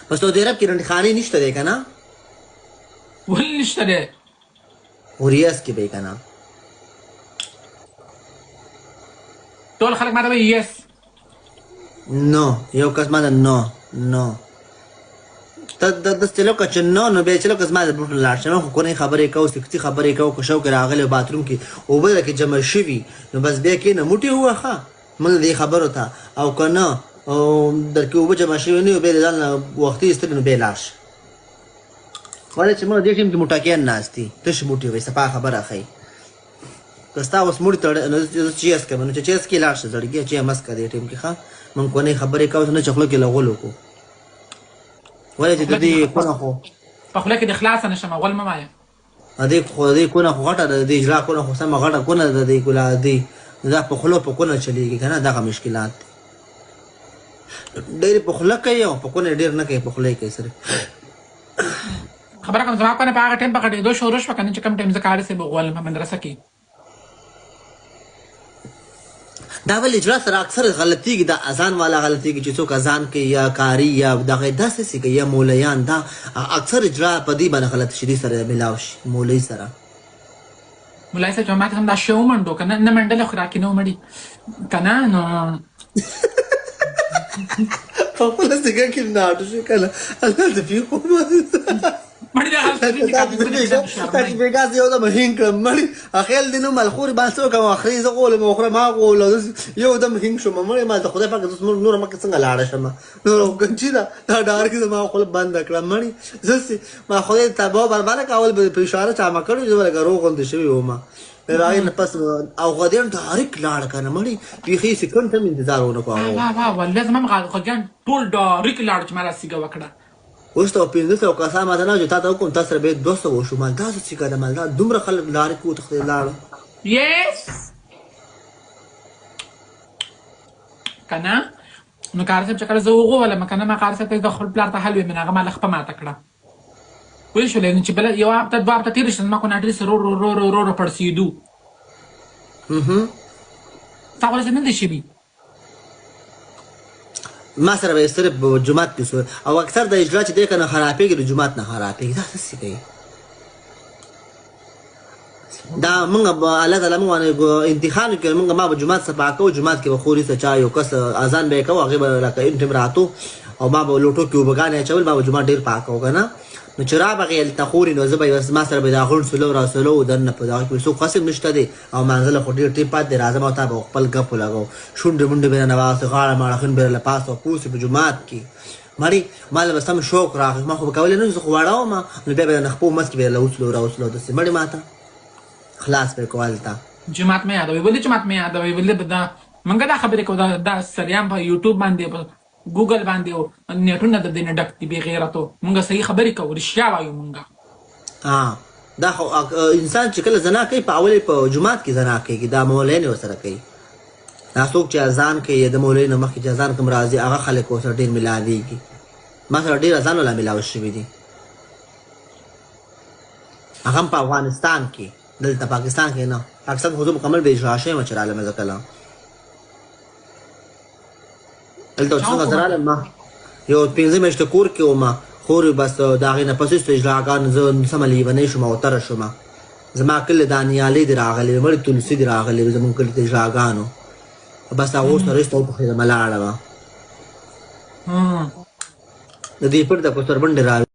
په سعودي عرب کې رنډخانې نشته دی که نه ولې نشته دی اوریاس کې به یې که نه ټول خلک ما ته وایي یس نو یو کس ما ته نو ته داسې چلو که چې نو بیا چلو که زما د بوټ لاړ شم خو کورنۍ خبرې کوو سکتي خبرې کوو که شوق راغلی باتروم کې اوبه درکې جمع شوي نو بس بیا کښېنه موټې ووهه موږ دې خبرو ته او که نه درکې اوبه جمع شوي نه وي بیا د ځان نه وختي ایستلي نو بیا لاړ شه ولې چې موږ دې ټیم کې موټاکیان ناست دي تش موټې وایي صفا خبره ښایي که ستا اوس موړ تړ نو زه چیز کوم نو چې چیز کې لاړ شه زړګیه چې مس که دې ټیم کې ښه موږ کورنۍ خبرې کوو نه چې خوله کې لغول وکړو ولې چې د دې کونه خو په خوله کې د خلاصه نشم غول مه وایه دې کونه خو غټه ده د دې اجرا کونه خو سمه غټه کونه ده د دې کله دې دا په خولو په کونه چلیږي که نه دغه مشکلات دي ډېرې په خوله کوي او په کونه ډېر نه کوي په خوله یې کوي صرف خبره کوم زما کونه په هغه ټایم په غټېدو شروع شوه که نه چې کوم ټایم زه کاري صاحب غولم په مدرسه کې دا ولې اجرا سره اکثر غلطیږي دا اذان والا غلطیږي چې څوک اذان کوي یا کاري یا دغه داسې څه کوي یا مولیان دا اکثر اجرا په دې باندې غلط شي دې سره ملاو شي مولوي سره مولای صاحب چې ما ته هم دا شی ومنډو که نه منډلی خو راکې نه ومړي که نه نو په خپله سګه کې ناټو شو که نه الله د پیښو مړي دا تاسو بیګاز یو دم هینګ کړم مړي اخیل دې نو ملخوري باندې څوک او اخري زه غولم او خورم هغه غول یو دم هینګ شوم مړي ما ته خدای پاک اوس نور مکه څنګه لاړه شم نور ګنچی دا ډار کې ما خپل بند کړم مړي زسي ما خدای تبا برباده کول په اشاره چا ما کړو چې ولګه روغ غوند شوی و ما راغی نه پس او غدین ډایرک لاړ کنه مړي بیخي سکند هم انتظار ونه کوو واه والله زما غوګان ټول ډایرک لاړ چې ما راسیګه وکړه اوس ته 500 کسان ماته نه جو تا ته کوم تاسو به 200 وشو مال تاسو چې کړه مال دا دومره خلک لارې کو تخته لاړ یس کنه نو کار صاحب چې کله زه وغولم کنه ما کار صاحب ته د خپل پلار ته حل ومنه هغه ما لخپه ماته کړه وای شو لین چې بل یو هفته دوه هفته تیر شته ما کو ناټریس رو پړسیدو تاسو څه نه دي شي ما سره به صرف جمعات کې او اکثر د اجرا چې دی کنه خرابېږي د جمعات نه خرابېږي دا څه کوي دا موږ به الله تعالی موږ امتحان کې موږ ما به جمعات صفا کوو جمعات کې به خوري څه چا یو کس اذان به کوو هغه به لکه انټم راتو او ما به لوټو کې وبګانې چول ما به جمعات ډېر پاکو کنه نو چې را بغې التخوري نو زه به ما سره به داخل سلو را سلو دنه په دغه کې څو قسم نشته دی او منزل خو ډېر ټیپ پات دی راځم او تا به خپل ګپ لګاو شونډې منډې به نه واسه غاړه ماړه به له پاسه پوسې په جمعات کې مړي مال به سم شوق راغی ما خو کولې نه خو واړاو ما نو بیا به نه خپل مس کې به له وسلو را وسلو دسه مړي ماته خلاص به کوالتا جمعات مې یادوي ولې جمعات مې یادوي ولې دا منګه دا خبرې کو دا سریام په یوټیوب باندې ګوګل باندې او نیټونه د دینه ډک دي بغیرته مونږ صحیح خبرې کوو رښتیا وایو مونږ دا خو انسان چې کله زنا کوي په اول په جمعات کې زنا کوي دا مولین وسره کوي دا څوک چې اذان کوي د مولین مخکې چې اذان کوم راځي هغه خلک وسره ډېر ملاويږي ما سره ډېر اذان ولا ملاوي شوي دي هغه په افغانستان کې دلته پاکستان کې نه پاکستان خو مکمل به اجرا شوی مچ عالم زکلا دلته څنګه زراله ما یو 15 میاشتې کور کې وم خوري بس دا غي نه پسې اجراګان زه سملی ونې شوم او تر شوم زما کله دانیالې دی راغلي مړ تلسی دی راغلي زمون کله اجراګانو بس هغه سره ستو په خدمت لاړه د دې پر د کوتر باندې